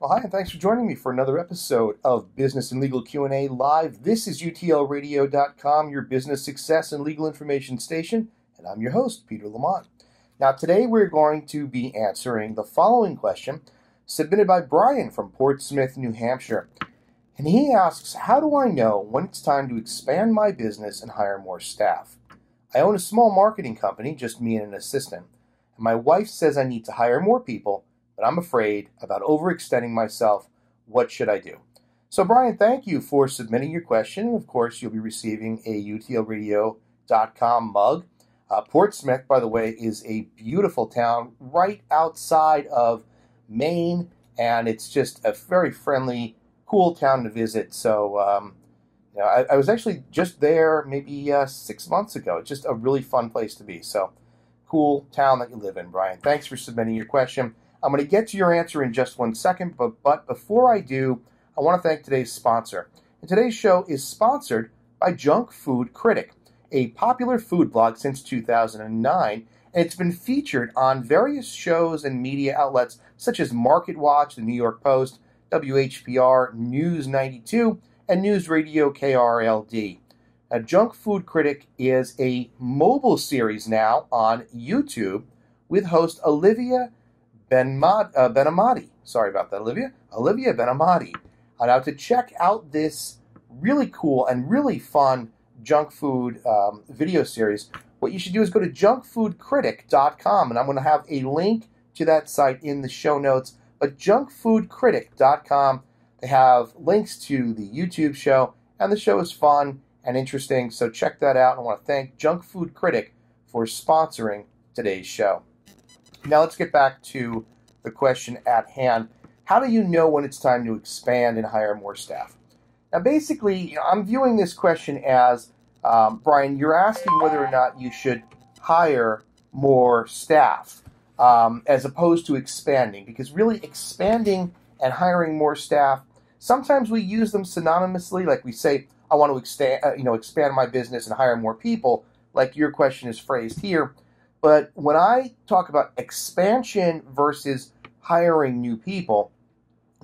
Well, hi, and thanks for joining me for another episode of Business and Legal Q&A Live. This is utlradio.com, your business success and legal information station, and I'm your host, Peter Lamont. Now, today we're going to be answering the following question submitted by Brian from Portsmouth, New Hampshire. And he asks, how do I know when it's time to expand my business and hire more staff? I own a small marketing company, just me and an assistant, and my wife says I need to hire more people, but I'm afraid about overextending myself. What should I do? So, Brian, thank you for submitting your question. Of course, you'll be receiving a utlradio.com mug. Portsmouth, by the way, is a beautiful town right outside of Maine, and it's just a very friendly, cool town to visit. So, I was actually just there maybe 6 months ago. It's just a really fun place to be. So, cool town that you live in, Brian. Thanks for submitting your question. I'm going to get to your answer in just 1 second, but before I do, I want to thank today's sponsor. And today's show is sponsored by Junk Food Critic, a popular food blog since 2009, and it's been featured on various shows and media outlets such as Market Watch, the New York Post, WHPR, News 92, and News Radio KRLD. Junk Food Critic is a mobile series now on YouTube with host Olivia Benamati. Sorry about that, Olivia. Olivia Benamati. Now, to check out this really cool and really fun junk food video series, what you should do is go to junkfoodcritic.com, and I'm going to have a link to that site in the show notes. But junkfoodcritic.com, they have links to the YouTube show, and the show is fun and interesting, so check that out. I want to thank Junk Food Critic for sponsoring today's show. Now let's get back to the question at hand. How do you know when it's time to expand and hire more staff? Now basically, I'm viewing this question as, Brian, you're asking whether or not you should hire more staff as opposed to expanding. Because really expanding and hiring more staff, sometimes we use them synonymously, like we say, I want to expand my business and hire more people, like your question is phrased here. But when I talk about expansion versus hiring new people,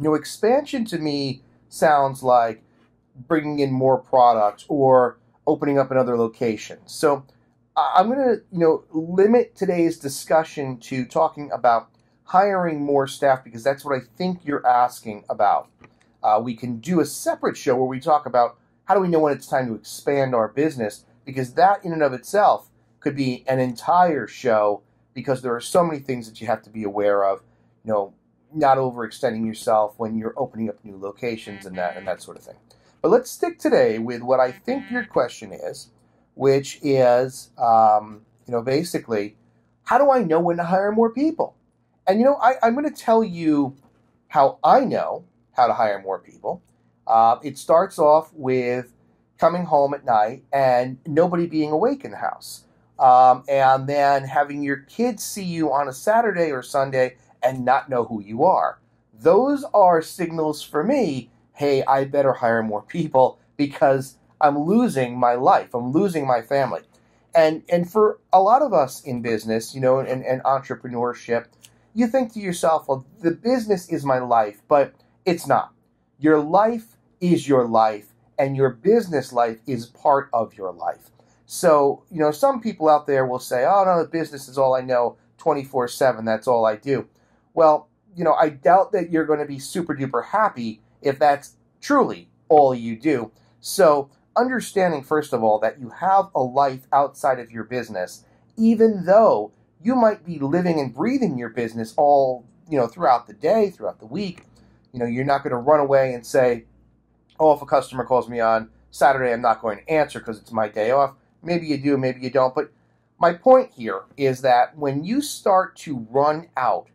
expansion to me sounds like bringing in more products or opening up another location. So I'm going to, limit today's discussion to talking about hiring more staff because that's what I think you're asking about. We can do a separate show where we talk about how do we know when it's time to expand our business, because that in and of itself could be an entire show because there are so many things that you have to be aware of, not overextending yourself when you're opening up new locations and that sort of thing. But let's stick today with what I think your question is, which is, basically, how do I know when to hire more people? And, I'm going to tell you how I know how to hire more people. It starts off with coming home at night and nobody being awake in the house. And then having your kids see you on a Saturday or Sunday and not know who you are. Those are signals for me, hey, I better hire more people because I'm losing my life. I'm losing my family. And for a lot of us in business, and entrepreneurship, you think to yourself, well, the business is my life, but it's not. Your life is your life, and your business life is part of your life. So, some people out there will say, oh, no, the business is all I know, 24/7, that's all I do. Well, I doubt that you're going to be super duper happy if that's truly all you do. So, understanding, first of all, that you have a life outside of your business, even though you might be living and breathing your business all, throughout the day, throughout the week, you're not going to run away and say, oh, if a customer calls me on Saturday, I'm not going to answer because it's my day off. Maybe you do, maybe you don't. But my point here is that when you start to run out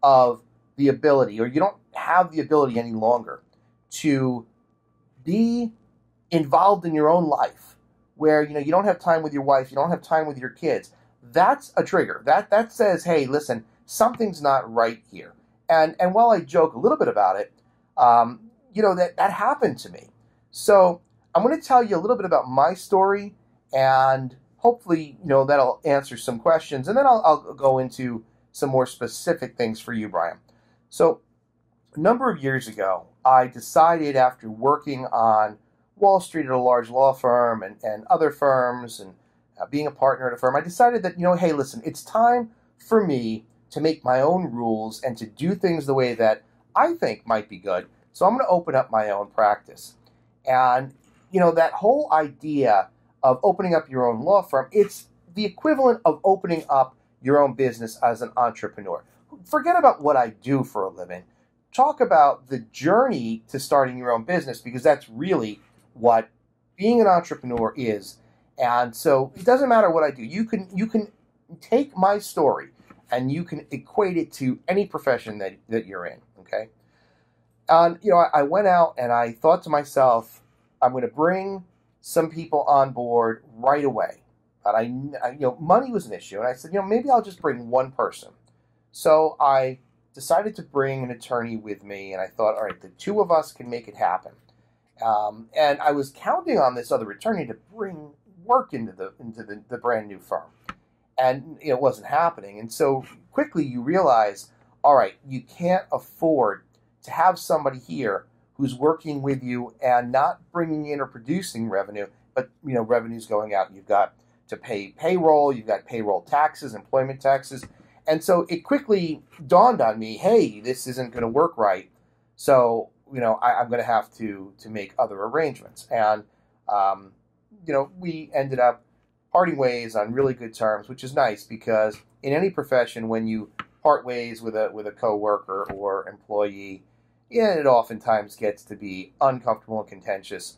of the ability, or you don't have the ability any longer to be involved in your own life, where you don't have time with your wife, you don't have time with your kids, that's a trigger. That says, hey, listen, something's not right here. And while I joke a little bit about it, that happened to me. So I'm going to tell you a little bit about my story, and hopefully, that'll answer some questions. And then I'll go into some more specific things for you, Brian. So A number of years ago, I decided after working on Wall Street at a large law firm and other firms and being a partner at a firm, I decided that, hey, listen, it's time for me to make my own rules and to do things the way that I think might be good. So I'm going to open up my own practice. And, that whole idea of opening up your own law firm, it's the equivalent of opening up your own business as an entrepreneur. Forget about what I do for a living. Talk about the journey to starting your own business, because that's really what being an entrepreneur is. And so it doesn't matter what I do. You can take my story and you can equate it to any profession that you're in, okay? And, I went out and I thought to myself, I'm going to bring some people on board right away. And money was an issue. And I said, maybe I'll just bring one person. So I decided to bring an attorney with me, and I thought, all right, the two of us can make it happen. And I was counting on this other attorney to bring work into the brand new firm, and it wasn't happening. And so quickly you realize, all right, you can't afford to have somebody here who's working with you and not bringing in or producing revenue, but revenue's going out. You've got to pay payroll, you've got payroll taxes, employment taxes. And so it quickly dawned on me, hey, this isn't going to work right. So, I'm going to have to make other arrangements. And, we ended up parting ways on really good terms, which is nice, because in any profession, when you part ways with a coworker or employee, it oftentimes gets to be uncomfortable and contentious.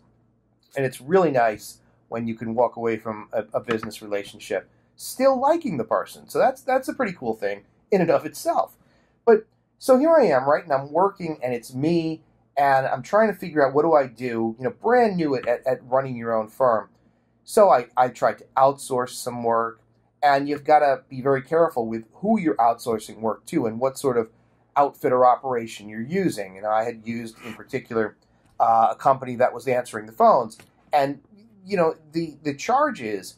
And it's really nice when you can walk away from a business relationship still liking the person. So that's a pretty cool thing in and of itself. But so here I am, right? And I'm working, and it's me, and I'm trying to figure out, what do I do? Brand new at running your own firm. So I tried to outsource some work, and you've got to be very careful with who you're outsourcing work to and what sort of outfit or operation you're using. And I had used, in particular, a company that was answering the phones. And, the charges,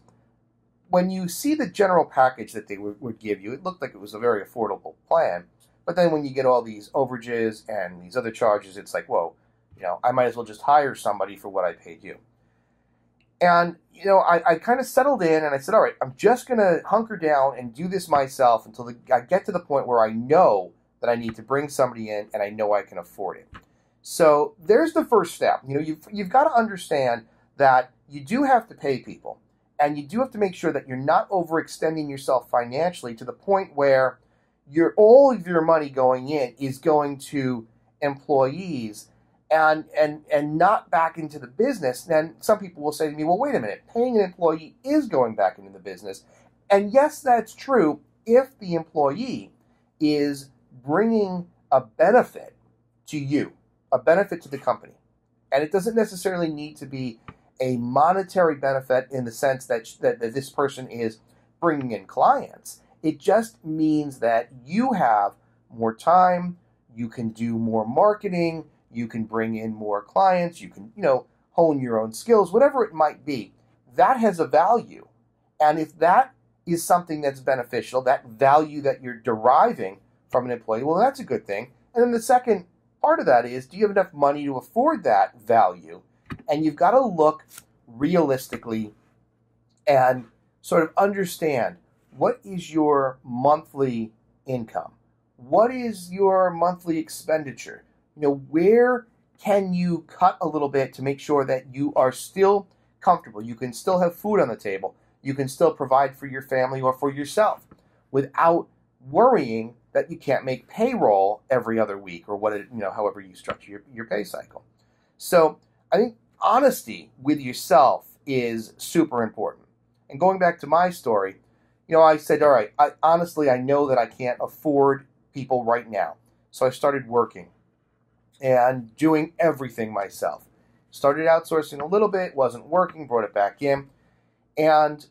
when you see the general package that they would give you, it looked like it was a very affordable plan. But then when you get all these overages and these other charges, it's like, whoa, I might as well just hire somebody for what I paid you. And, I kind of settled in, and I said, all right, I'm just going to hunker down and do this myself until I get to the point where I know that I need to bring somebody in and I know I can afford it. So there's the first step. You've got to understand that you do have to pay people. And you do have to make sure that you're not overextending yourself financially to the point where all of your money going in is going to employees and not back into the business. Then some people will say to me, well, wait a minute, paying an employee is going back into the business. And yes, that's true if the employee is bringing a benefit to you, a benefit to the company. And it doesn't necessarily need to be a monetary benefit in the sense that this person is bringing in clients. It just means that you have more time, you can do more marketing, you can bring in more clients, you can, hone your own skills, whatever it might be. That has a value. And if that is something that's beneficial, that value that you're deriving from an employee, well, that's a good thing. And then the second part of that is, do you have enough money to afford that value? And you've got to look realistically and sort of understand, what is your monthly income? What is your monthly expenditure? Where can you cut a little bit to make sure that you are still comfortable? You can still have food on the table. You can still provide for your family or for yourself without worrying that you can't make payroll every other week, or however you structure your pay cycle. So I think honesty with yourself is super important. And going back to my story, I said, all right, I know that I can't afford people right now. So I started working and doing everything myself. Started outsourcing a little bit, wasn't working, brought it back in. And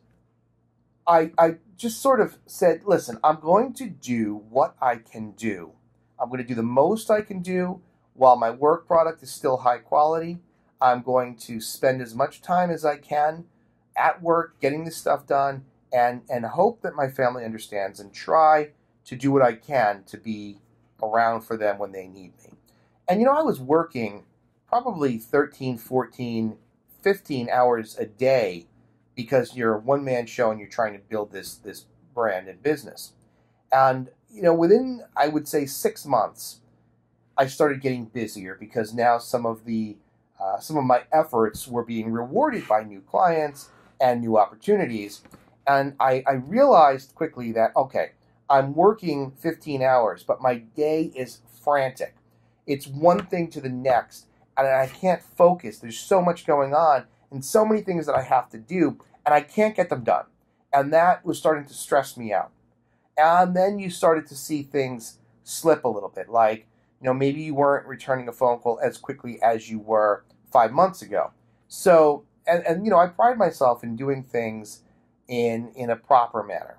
I just sort of said, listen, I'm going to do what I can do. I'm going to do the most I can do while my work product is still high quality. I'm going to spend as much time as I can at work getting this stuff done, and hope that my family understands, and try to do what I can to be around for them when they need me. And, I was working probably 13, 14, 15 hours a day because you're a one-man show and you're trying to build this brand and business. And, within, I would say, 6 months, I started getting busier because now some of my efforts were being rewarded by new clients and new opportunities. And I realized quickly that, okay, I'm working 15 hours, but my day is frantic. It's one thing to the next, and I can't focus. There's so much going on and so many things that I have to do, and I can't get them done. And that was starting to stress me out. And then you started to see things slip a little bit, like, maybe you weren't returning a phone call as quickly as you were 5 months ago. So, and I pride myself in doing things in a proper manner.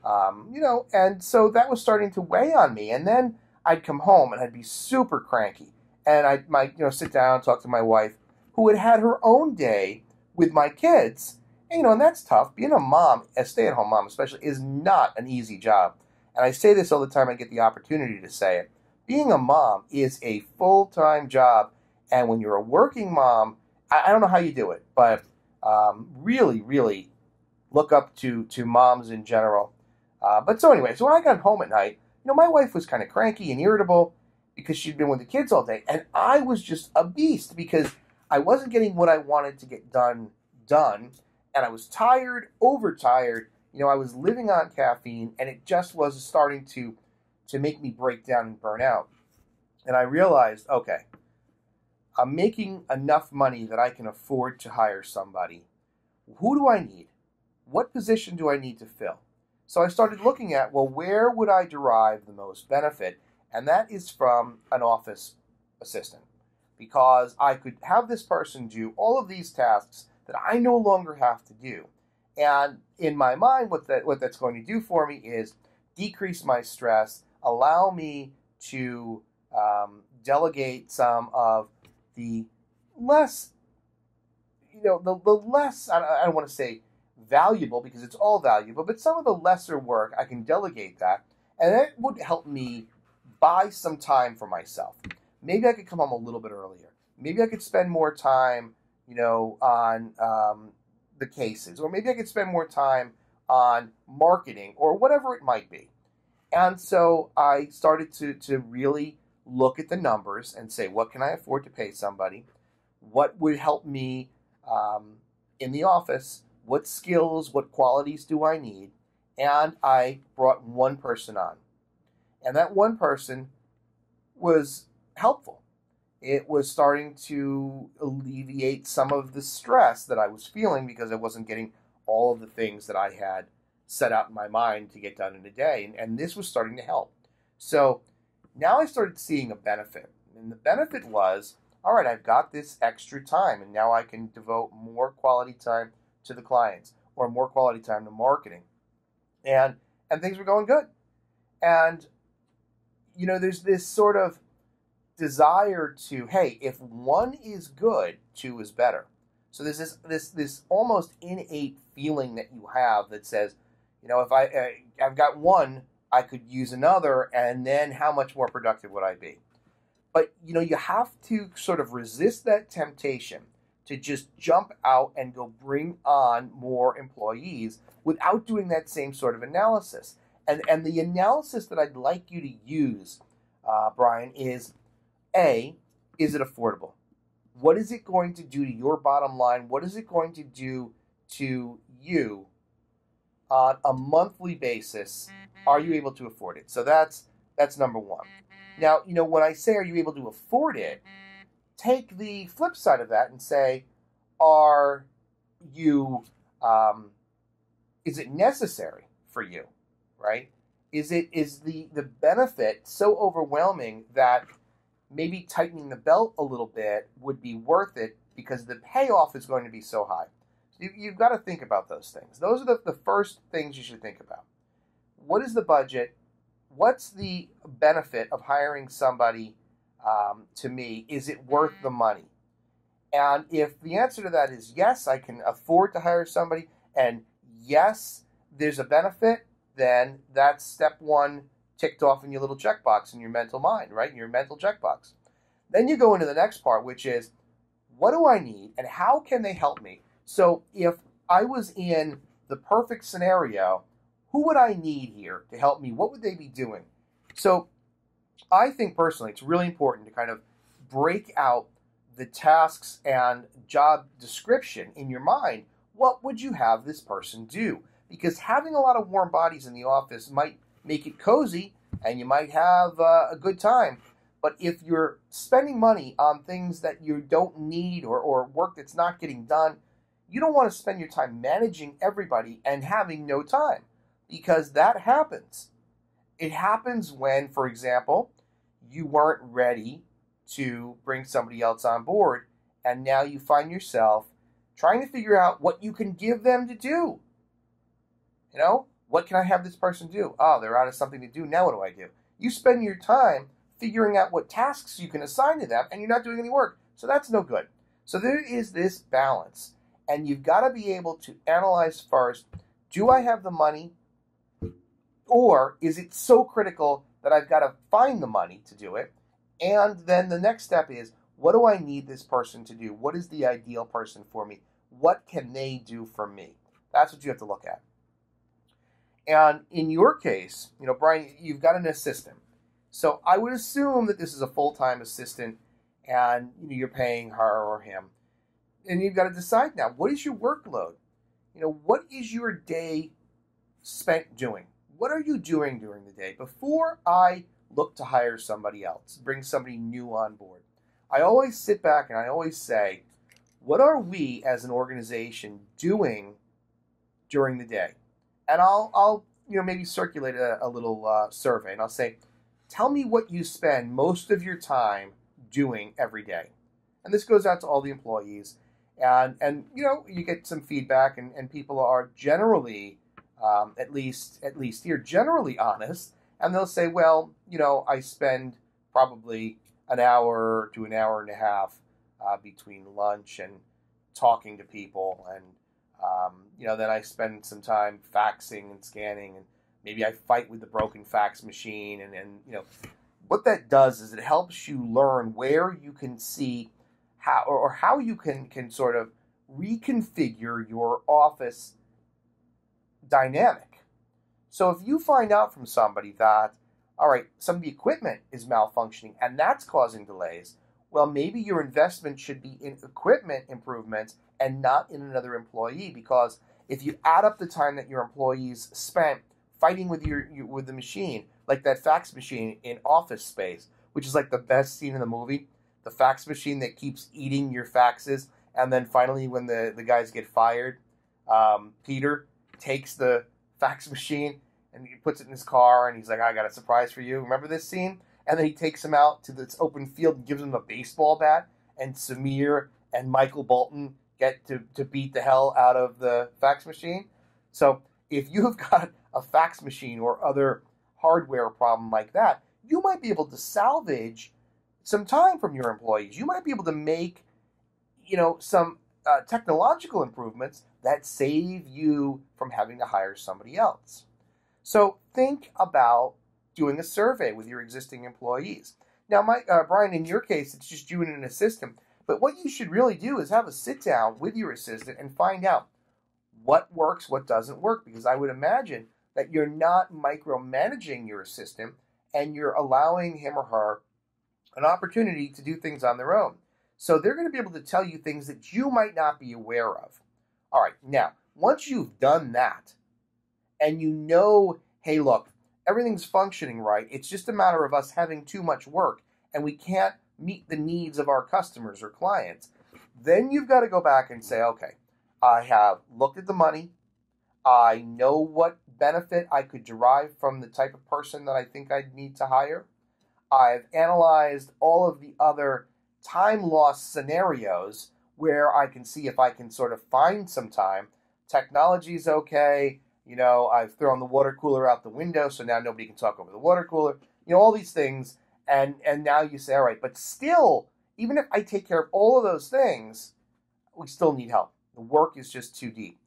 And so that was starting to weigh on me. And then I'd come home and I'd be super cranky. And I might, sit down and talk to my wife, who had had her own day with my kids. And that's tough. Being a mom, a stay-at-home mom especially, is not an easy job. And I say this all the time I get the opportunity to say it. Being a mom is a full-time job. And when you're a working mom, I don't know how you do it, but really, really look up to moms in general. But so anyway, so when I got home at night, my wife was kind of cranky and irritable because she'd been with the kids all day. And I was just a beast because I wasn't getting what I wanted to get done. And I was tired, overtired. I was living on caffeine, and it just was starting to make me break down and burn out. And I realized, okay, I'm making enough money that I can afford to hire somebody. Who do I need? What position do I need to fill? So I started looking at, well, where would I derive the most benefit? And that is from an office assistant, because I could have this person do all of these tasks that I no longer have to do. And in my mind, what that's going to do for me is decrease my stress, allow me to delegate some of the less, the less, I don't want to say valuable because it's all valuable, but some of the lesser work, I can delegate that. And that would help me buy some time for myself. Maybe I could come home a little bit earlier. Maybe I could spend more time, on the cases, or maybe I could spend more time on marketing or whatever it might be. And so I started to really look at the numbers and say, what can I afford to pay somebody? What would help me in the office? What skills, what qualities do I need? And I brought one person on. And that one person was helpful. It was starting to alleviate some of the stress that I was feeling because I wasn't getting all of the things that I had set out in my mind to get done in a day. And this was starting to help. So now I started seeing a benefit. And the benefit was, all right, I've got this extra time, and now I can devote more quality time to the clients or more quality time to marketing. And things were going good. And, there's this sort of desire to, hey, if one is good, two is better. So there's this almost innate feeling that you have that says, if I've got one, I could use another, and then how much more productive would I be? But you have to sort of resist that temptation to just jump out and go bring on more employees without doing that same sort of analysis. And the analysis that I'd like you to use, Brian, is A, is it affordable? What is it going to do to your bottom line? What is it going to do to you on a monthly basis? Are you able to afford it? So that's number one. Now, when I say are you able to afford it, take the flip side of that and say, are you, is it necessary for you, right? Is the benefit so overwhelming that maybe tightening the belt a little bit would be worth it because the payoff is going to be so high? You've got to think about those things. Those are the first things you should think about. What is the budget? What's the benefit of hiring somebody to me? Is it worth the money? And if the answer to that is yes, I can afford to hire somebody, and yes, there's a benefit, then that's step one ticked off in your little checkbox in your mental mind, right? In your mental checkbox. Then you go into the next part, which is, what do I need and how can they help me? So if I was in the perfect scenario, who would I need here to help me? What would they be doing? So I think personally it's really important to kind of break out the tasks and job description in your mind. What would you have this person do? Because having a lot of warm bodies in the office might make it cozy and you might have a good time. But if you're spending money on things that you don't need or work that's not getting done, you don't want to spend your time managing everybody and having no time, because that happens. It happens when, for example, you weren't ready to bring somebody else on board, and now you find yourself trying to figure out what you can give them to do. You know, what can I have this person do? Oh, they're out of something to do. Now what do I do? You spend your time figuring out what tasks you can assign to them, and you're not doing any work. So that's no good. So there is this balance, and you've got to be able to analyze first, do I have the money, or is it so critical that I've got to find the money to do it? And then the next step is, what do I need this person to do? What is the ideal person for me? What can they do for me? That's what you have to look at. And in your case, you know, Brian, you've got an assistant. So I would assume that this is a full-time assistant and you're paying her or him. And you've got to decide now, what is your workload? You know, what is your day spent doing? What are you doing during the day? Before I look to hire somebody else, bring somebody new on board, I always sit back and I always say, what are we as an organization doing during the day? And I'll maybe circulate a little survey, and I'll say, tell me what you spend most of your time doing every day. And this goes out to all the employees, and you get some feedback, and people are generally, at least here, generally honest, and they'll say, well, I spend probably an hour to an hour and a half between lunch and talking to people, and then I spend some time faxing and scanning, and maybe I fight with the broken fax machine, and what that does is it helps you learn where you can see how you can sort of reconfigure your office dynamic. So if you find out from somebody that, all right, some of the equipment is malfunctioning and that's causing delays, well, maybe your investment should be in equipment improvements and not in another employee, because if you add up the time that your employees spent fighting with with the machine, like that fax machine in Office Space, which is like the best scene in the movie, the fax machine that keeps eating your faxes, and then finally when the guys get fired, Peter takes the fax machine and he puts it in his car, and he's like, I got a surprise for you. Remember this scene? And then he takes him out to this open field and gives him a baseball bat, and Samir and Michael Bolton get to beat the hell out of the fax machine. So if you've got a fax machine or other hardware problem like that, you might be able to salvage some time from your employees. You might be able to make, some technological improvements that save you from having to hire somebody else. So think about doing a survey with your existing employees. Now, Brian, in your case, it's just you and an assistant. But what you should really do is have a sit down with your assistant and find out what works, what doesn't work. Because I would imagine that you're not micromanaging your assistant and you're allowing him or her an opportunity to do things on their own. So they're going to be able to tell you things that you might not be aware of. All right, now, once you've done that and hey, look, everything's functioning right, it's just a matter of us having too much work and we can't meet the needs of our customers or clients, then you've got to go back and say, okay, I have looked at the money, I know what benefit I could derive from the type of person that I think I'd need to hire, I've analyzed all of the other time loss scenarios where I can see if I can sort of find some time. Technology's okay, I've thrown the water cooler out the window, so now nobody can talk over the water cooler, all these things. And now you say, all right, but still, even if I take care of all of those things, we still need help. The work is just too deep.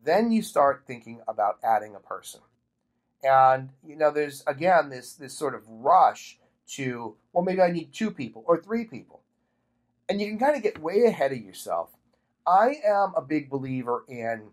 Then you start thinking about adding a person. And, there's, again, this sort of rush to, well, maybe I need 2 people or 3 people. And you can kind of get way ahead of yourself. I am a big believer in,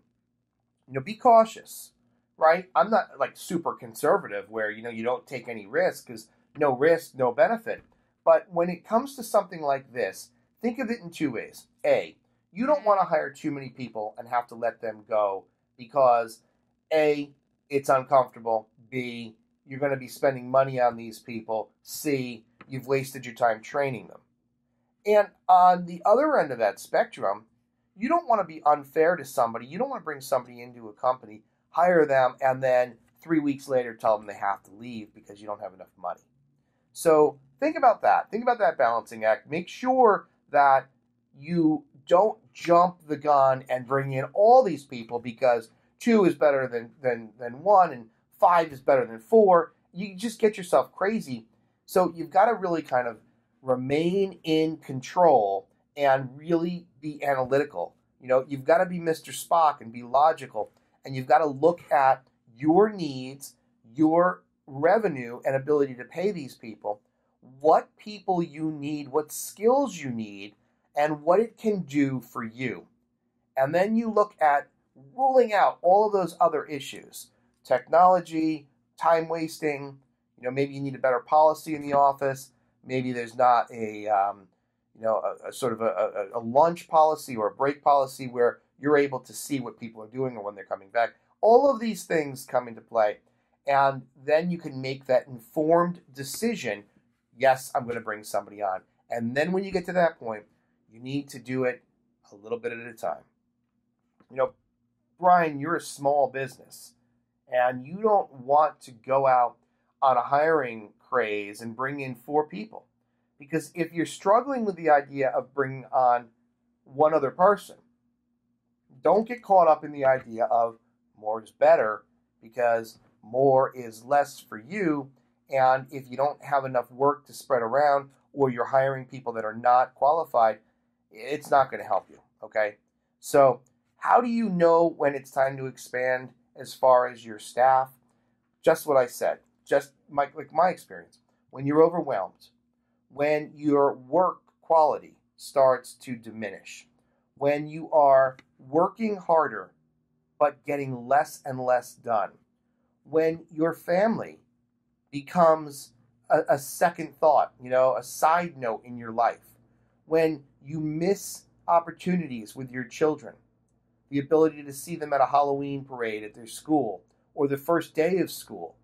be cautious, right? I'm not like super conservative where, you don't take any risk, because no risk, no benefit. But when it comes to something like this, think of it in 2 ways. A, you don't want to hire too many people and have to let them go because A, it's uncomfortable. B, you're going to be spending money on these people. C, you've wasted your time training them. And on the other end of that spectrum, you don't want to be unfair to somebody. You don't want to bring somebody into a company, hire them, and then 3 weeks later tell them they have to leave because you don't have enough money. So think about that. Think about that balancing act. Make sure that you don't jump the gun and bring in all these people because 2 is better than 1 and 5 is better than 4. You just get yourself crazy. So you've got to really kind of remain in control and really be analytical. You've got to be Mr. Spock and be logical, and you've got to look at your needs, your revenue and ability to pay these people, what people you need, what skills you need, and what it can do for you. And then you look at ruling out all of those other issues. Technology, time wasting, maybe you need a better policy in the office. Maybe there's not a sort of a lunch policy or a break policy where you're able to see what people are doing or when they're coming back. All of these things come into play. And then you can make that informed decision. Yes, I'm going to bring somebody on. And then when you get to that point, you need to do it a little bit at a time. Brian, you're a small business and you don't want to go out on a hiring craze and bring in 4 people. Because if you're struggling with the idea of bringing on one other person, don't get caught up in the idea of more is better, because more is less for you. And if you don't have enough work to spread around, or you're hiring people that are not qualified, it's not going to help you, okay? So how do you know when it's time to expand as far as your staff? Just what I said, just my experience. When you're overwhelmed, when your work quality starts to diminish, when you are working harder but getting less and less done, when your family becomes a second thought, a side note in your life, when you miss opportunities with your children, the ability to see them at a Halloween parade at their school or the first day of school,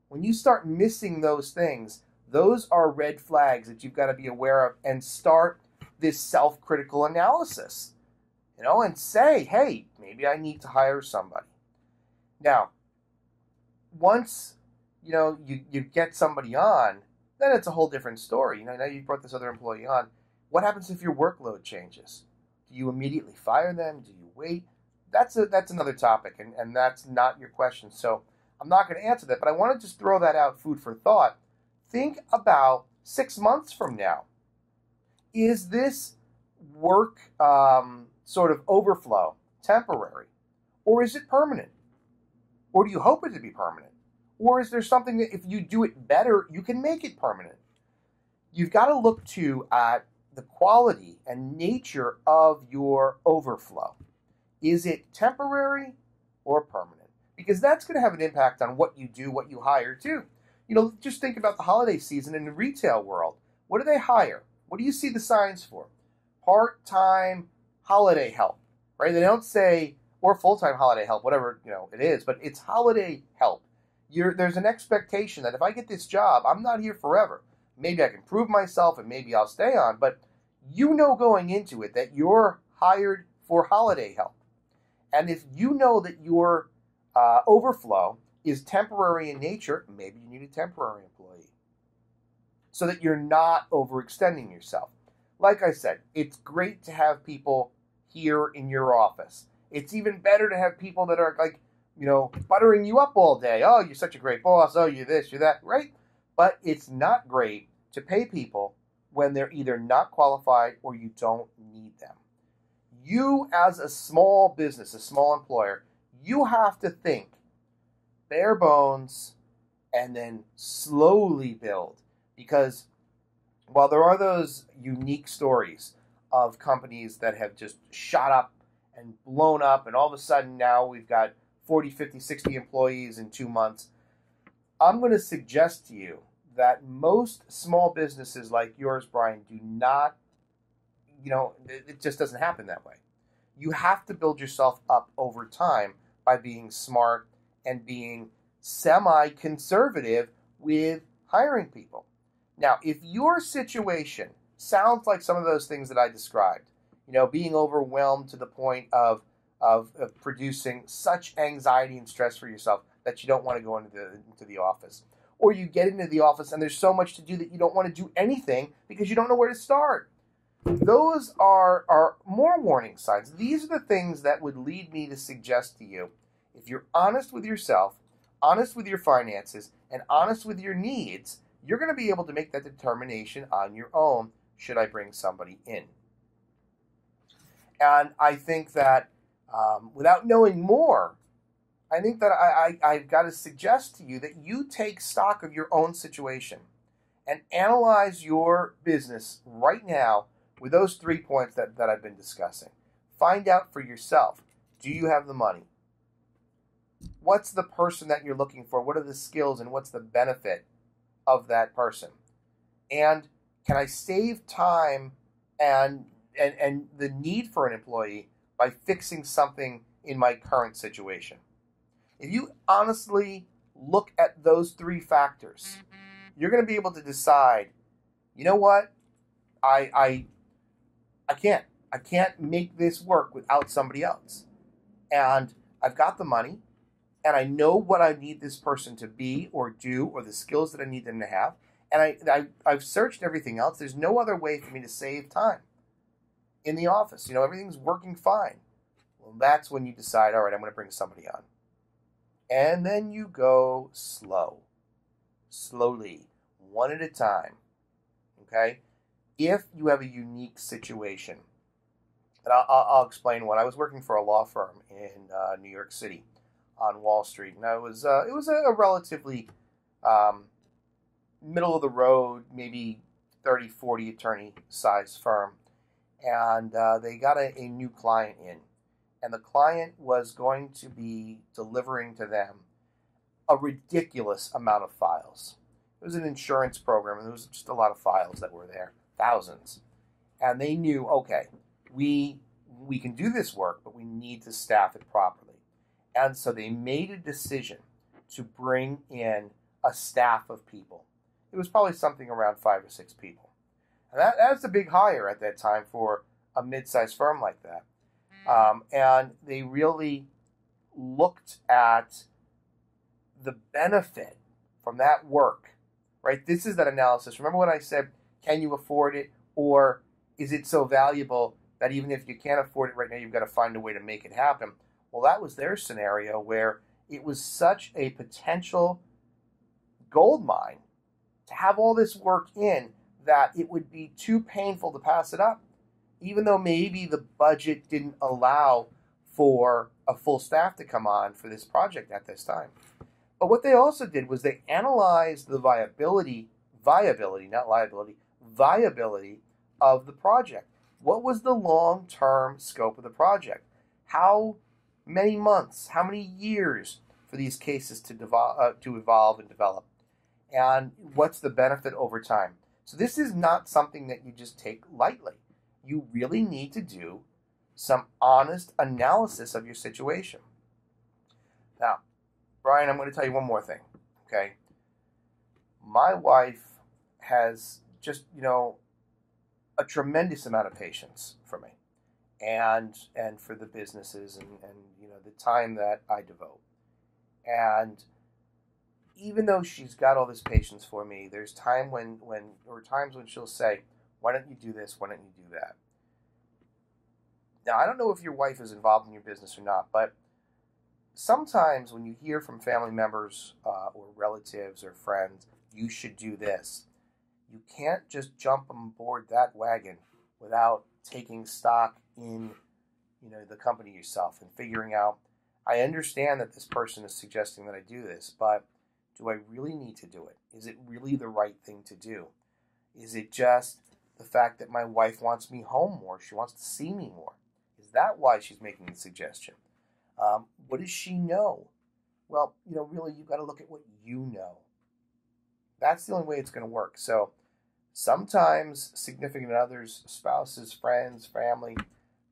when you start missing those things, those are red flags that you've got to be aware of and start this self-critical analysis, and say, hey, maybe I need to hire somebody. Now, once, you get somebody on, then it's a whole different story. Now you brought this other employee on. What happens if your workload changes? Do you immediately fire them? Do you wait? That's another topic, and that's not your question. So I'm not going to answer that, but I want to just throw that out, food for thought. Think about 6 months from now. Is this work sort of overflow temporary? Or is it permanent? Or do you hope it to be permanent? Or is there something that if you do it better, you can make it permanent? You've got to look too at the quality and nature of your overflow. Is it temporary or permanent? Because that's going to have an impact on what you do, what you hire too. Just think about the holiday season in the retail world. What do they hire? What do you see the signs for? Part-time holiday help, right? They don't say, or full-time holiday help, whatever it is, but it's holiday help. There's an expectation that if I get this job, I'm not here forever. Maybe I can prove myself and maybe I'll stay on, but going into it that you're hired for holiday help. And if you know that your overflow is temporary in nature, maybe you need a temporary employee so that you're not overextending yourself. Like I said, it's great to have people here in your office. It's even better to have people that are buttering you up all day. Oh, you're such a great boss. Oh, you're this, you're that, right? But it's not great to pay people when they're either not qualified or you don't need them. You, as a small business, a small employer, you have to think bare bones and then slowly build. Because while there are those unique stories of companies that have just shot up and blown up, and all of a sudden now we've got 40, 50, 60 employees in 2 months, I'm going to suggest to you that most small businesses like yours, Brian, do not, it just doesn't happen that way. You have to build yourself up over time by being smart and being semi-conservative with hiring people. Now, if your situation sounds like some of those things that I described, being overwhelmed to the point of producing such anxiety and stress for yourself that you don't want to go into the office, or you get into the office and there's so much to do that you don't want to do anything because you don't know where to start, those are more warning signs. These are the things that would lead me to suggest to you, if you're honest with yourself, honest with your finances, and honest with your needs, you're going to be able to make that determination on your own. Should I bring somebody in? And I think that without knowing more, I think that I've got to suggest to you that you take stock of your own situation and analyze your business right now with those 3 points that I've been discussing. Find out for yourself, do you have the money? What's the person that you're looking for? What are the skills and what's the benefit of that person? And can I save time and the need for an employee by fixing something in my current situation? If you honestly look at those 3 factors, you're going to be able to decide, you know what, I can't make this work without somebody else. And I've got the money, and I know what I need this person to be or do, or the skills that I need them to have. And I've searched everything else. There's no other way for me to save time in the office. Everything's working fine. Well, that's when you decide, all right, I'm going to bring somebody on. And then you go slowly, one at a time, okay? If you have a unique situation, and I'll explain one. I was working for a law firm in New York City on Wall Street, and it was a relatively middle of the road, maybe 30, 40 attorney size firm, and they got a new client in. And the client was going to be delivering to them a ridiculous amount of files. It was an insurance program, and there was just a lot of files that were there, thousands. And they knew, okay, we can do this work, but we need to staff it properly. And so they made a decision to bring in a staff of people. It was probably something around 5 or 6 people. And that's a big hire at that time for a mid-sized firm like that. And they really looked at the benefit from that work, right? This is that analysis. Remember what I said, can you afford it? Or is it so valuable that even if you can't afford it right now, you've got to find a way to make it happen? Well, that was their scenario where it was such a potential gold mine to have all this work in that it would be too painful to pass it up, even though maybe the budget didn't allow for a full staff to come on for this project at this time. But what they also did was they analyzed the viability, not liability, viability of the project. What was the long-term scope of the project? How many months, how many years for these cases to evolve and develop? And what's the benefit over time? So this is not something that you just take lightly. You really need to do some honest analysis of your situation. Now, Brian, I'm going to tell you one more thing, okay? My wife has just, a tremendous amount of patience for me and for the businesses and the time that I devote. And even though she's got all this patience for me, there's times when she'll say, why don't you do this? Why don't you do that? Now, I don't know if your wife is involved in your business or not, but sometimes when you hear from family members or relatives or friends, you should do this, you can't just jump on board that wagon without taking stock in the company yourself and figuring out, I understand that this person is suggesting that I do this, but Do I really need to do it? Is it really the right thing to do? Is it just the fact that my wife wants me home more? She wants to see me more. Is that why she's making the suggestion? What does she know? Well, really, you've got to look at what you know. That's the only way it's going to work. So sometimes significant others, spouses, friends, family,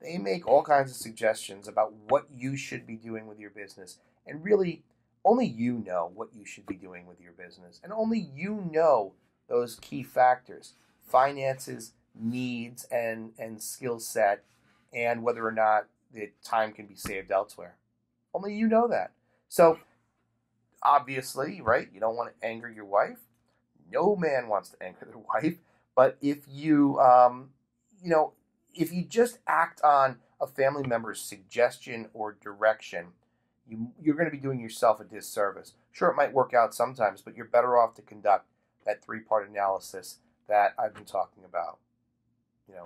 they make all kinds of suggestions about what you should be doing with your business. And really, only you know what you should be doing with your business. And only you know those key factors: finances, needs, and skill set, and whether or not the time can be saved elsewhere. Only you know that. So obviously, right, you don't want to anger your wife. No man wants to anger their wife. But if you, if you just act on a family member's suggestion or direction, you're going to be doing yourself a disservice. Sure, it might work out sometimes, but you're better off to conduct that three-part analysis that I've been talking about,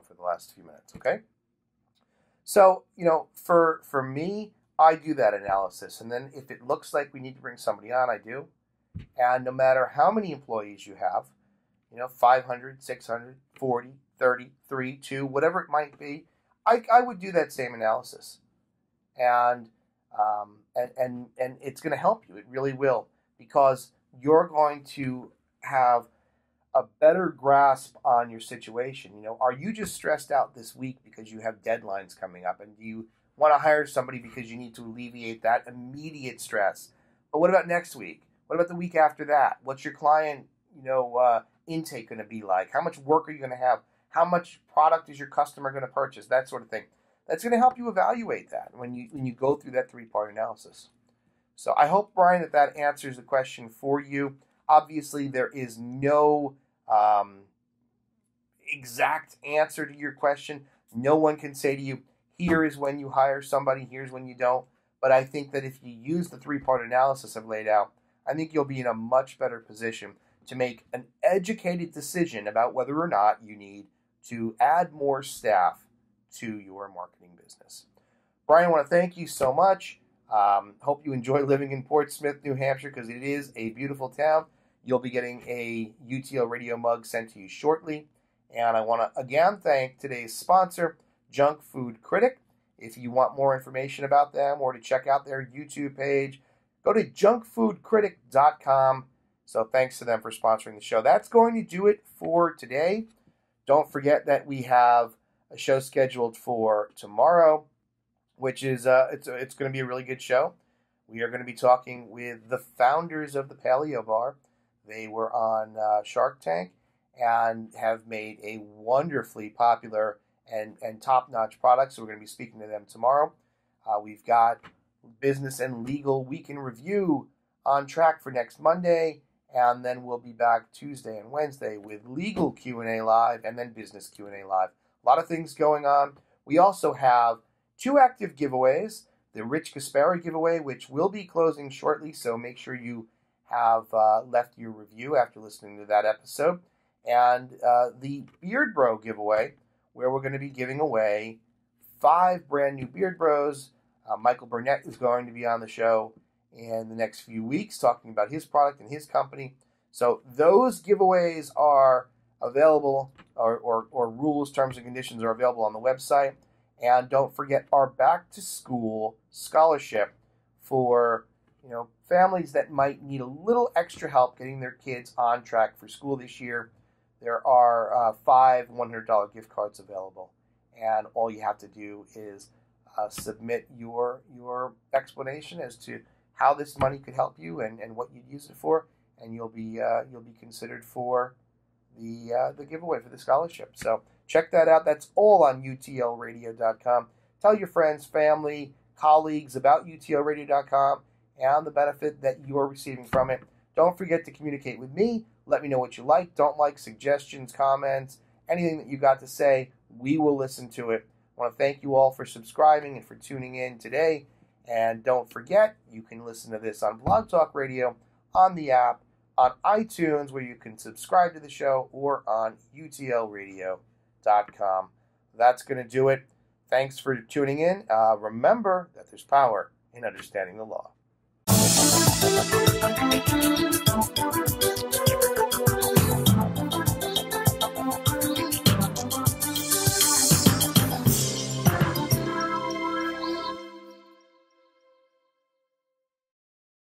for the last few minutes, okay? So, for me, I do that analysis, and then if it looks like we need to bring somebody on, I do. And no matter how many employees you have, 500, 600, 40, 30, 3, 2, whatever it might be, I would do that same analysis. And it's going to help you. It really will, because you're going to have a better grasp on your situation. Are you just stressed out this week because you have deadlines coming up, and do you want to hire somebody because you need to alleviate that immediate stress? But what about next week? What about the week after that? What's your client, intake going to be like? How much work are you going to have? How much product is your customer going to purchase? That sort of thing. That's going to help you evaluate that when you go through that three-part analysis. So I hope, Brian, that answers the question for you. Obviously, there is no exact answer to your question. No one can say to you, here is when you hire somebody, here's when you don't. But I think that if you use the three-part analysis I've laid out, I think you'll be in a much better position to make an educated decision about whether or not you need to add more staff to your marketing business. Brian, I want to thank you so much. Hope you enjoy living in Portsmouth, New Hampshire, because it is a beautiful town. You'll be getting a UTL Radio mug sent to you shortly. And I want to again thank today's sponsor, Junk Food Critic. If you want more information about them or to check out their YouTube page, go to junkfoodcritic.com. So thanks to them for sponsoring the show. That's going to do it for today. Don't forget that we have a show scheduled for tomorrow, which is it's going to be a really good show. We are going to be talking with the founders of the Paleo Bar. They were on Shark Tank and have made a wonderfully popular and top-notch product. So we're going to be speaking to them tomorrow. We've got Business and Legal Week in Review on track for next Monday, and then we'll be back Tuesday and Wednesday with Legal Q&A Live and then Business Q&A Live. A lot of things going on. We also have 2 active giveaways. The Rich Gaspari giveaway, which will be closing shortly, so make sure you have left your review after listening to that episode. And the Beard Bro giveaway, where we're going to be giving away 5 brand new Beard Bros. Michael Burnett is going to be on the show in the next few weeks talking about his product and his company. So those giveaways are available, or rules, terms, and conditions are available on the website. And don't forget our back-to-school scholarship for families that might need a little extra help getting their kids on track for school this year. There are 5 $100 gift cards available, and all you have to do is submit your explanation as to how this money could help you and what you'd use it for, and you'll be considered for the giveaway for the scholarship. So check that out. That's all on utlradio.com. Tell your friends, family, colleagues about utlradio.com and the benefit that you're receiving from it. Don't forget to communicate with me. Let me know what you like, don't like, suggestions, comments, anything that you got to say. We will listen to it. I want to thank you all for subscribing and for tuning in today. And don't forget, you can listen to this on Blog Talk Radio, on the app, on iTunes, where you can subscribe to the show, or on utlradio.com. That's going to do it. Thanks for tuning in. Remember that there's power in understanding the law.